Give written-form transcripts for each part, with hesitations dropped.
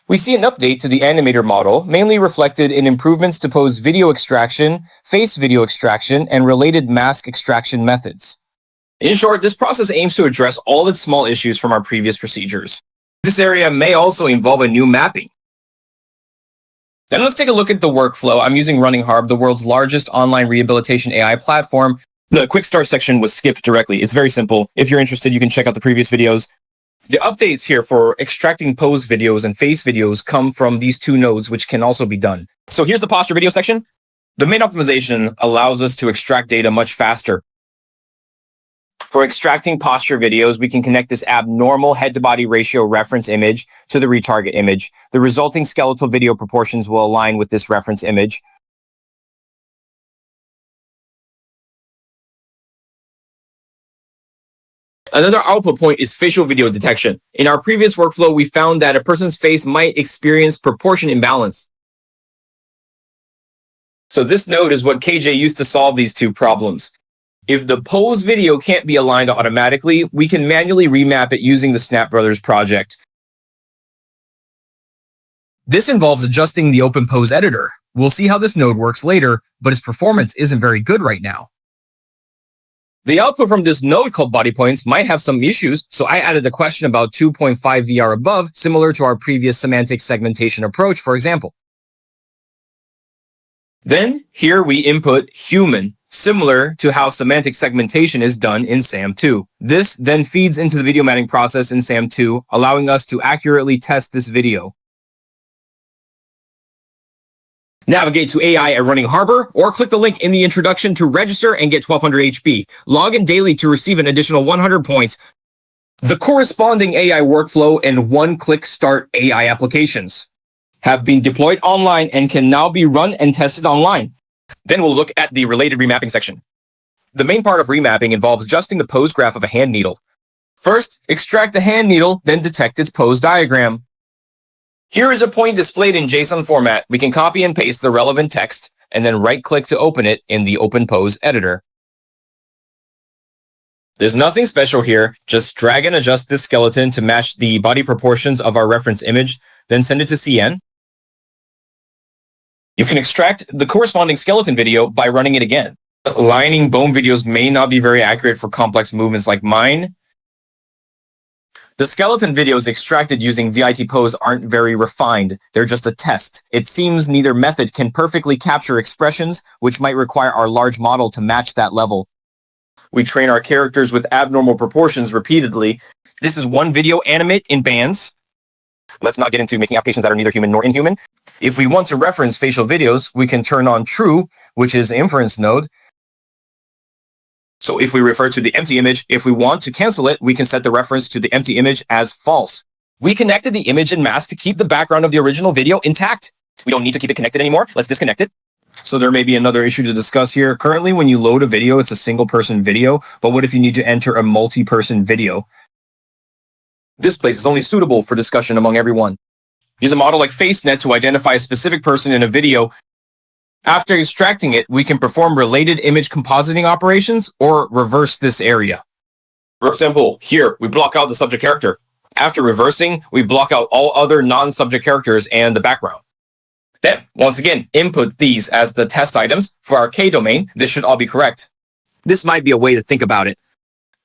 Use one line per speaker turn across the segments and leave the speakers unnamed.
We see an update to the animator model, mainly reflected in improvements to pose video extraction, face video extraction, and related mask extraction methods. In short, this process aims to address all its small issues from our previous procedures. This area may also involve a new mapping. Then let's take a look at the workflow. I'm using RunningHub, the world's largest online rehabilitation AI platform. The quick start section was skipped directly. It's very simple. If you're interested, you can check out the previous videos. The updates here for extracting pose videos and face videos come from these two nodes, which can also be done. So here's the posture video section. The main optimization allows us to extract data much faster. For extracting posture videos, we can connect this abnormal head-to-body ratio reference image to the retarget image. The resulting skeletal video proportions will align with this reference image. Another output point is facial video detection. In our previous workflow, we found that a person's face might experience proportion imbalance. So this node is what KJ used to solve these two problems. If the pose video can't be aligned automatically, we can manually remap it using the Snap Brothers project. This involves adjusting the Open Pose editor. We'll see how this node works later, but its performance isn't very good right now. The output from this node called body points might have some issues, so I added a question about 2.5 VR above, similar to our previous semantic segmentation approach, for example. Then here we input human, similar to how semantic segmentation is done in SAM2. This then feeds into the video mapping process in SAM2, allowing us to accurately test this video. Navigate to AI at RunningHub, or click the link in the introduction to register and get 1200 HP. Log in daily to receive an additional 100 points. The corresponding AI workflow and one-click start AI applications have been deployed online and can now be run and tested online. Then we'll look at the related remapping section. The main part of remapping involves adjusting the pose graph of a hand needle. First, extract the hand needle, then detect its pose diagram. Here is a point displayed in JSON format. We can copy and paste the relevant text and then right-click to open it in the Open Pose editor. There's nothing special here. Just drag and adjust this skeleton to match the body proportions of our reference image, then send it to CN. You can extract the corresponding skeleton video by running it again. Aligning bone videos may not be very accurate for complex movements like mine. The skeleton videos extracted using VIT Pose aren't very refined. They're just a test. It seems neither method can perfectly capture expressions, which might require our large model to match that level. We train our characters with abnormal proportions repeatedly. This is one video animate in bands. Let's not get into making applications that are neither human nor inhuman. If we want to reference facial videos, we can turn on true, which is the inference node. So if we refer to the empty image, if we want to cancel it, we can set the reference to the empty image as false. We connected the image and mask to keep the background of the original video intact. We don't need to keep it connected anymore. Let's disconnect it. So there may be another issue to discuss here. Currently, when you load a video, it's a single-person video. But what if you need to enter a multi-person video? This place is only suitable for discussion among everyone. Use a model like FaceNet to identify a specific person in a video. After extracting it, we can perform related image compositing operations or reverse this area. For example, here, we block out the subject character. After reversing, we block out all other non-subject characters and the background. Then, once again, input these as the test items. For our K domain, this should all be correct. This might be a way to think about it.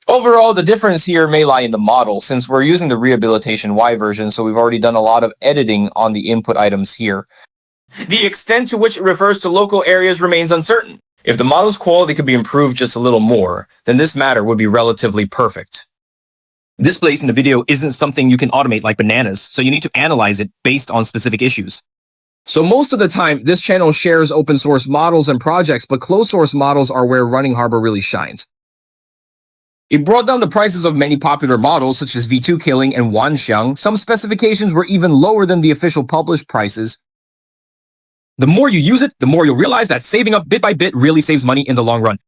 Overall, the difference here may lie in the model, since we're using the Rehabilitation Y version, so we've already done a lot of editing on the input items here. The extent to which it refers to local areas remains uncertain. If the model's quality could be improved just a little more, then this matter would be relatively perfect. This place in the video isn't something you can automate like bananas, so you need to analyze it based on specific issues. So most of the time, this channel shares open source models and projects, but closed source models are where RunningHub really shines. It brought down the prices of many popular models such as V2 Killing and Wanxiang. Some specifications were even lower than the official published prices. The more you use it, the more you'll realize that saving up bit by bit really saves money in the long run.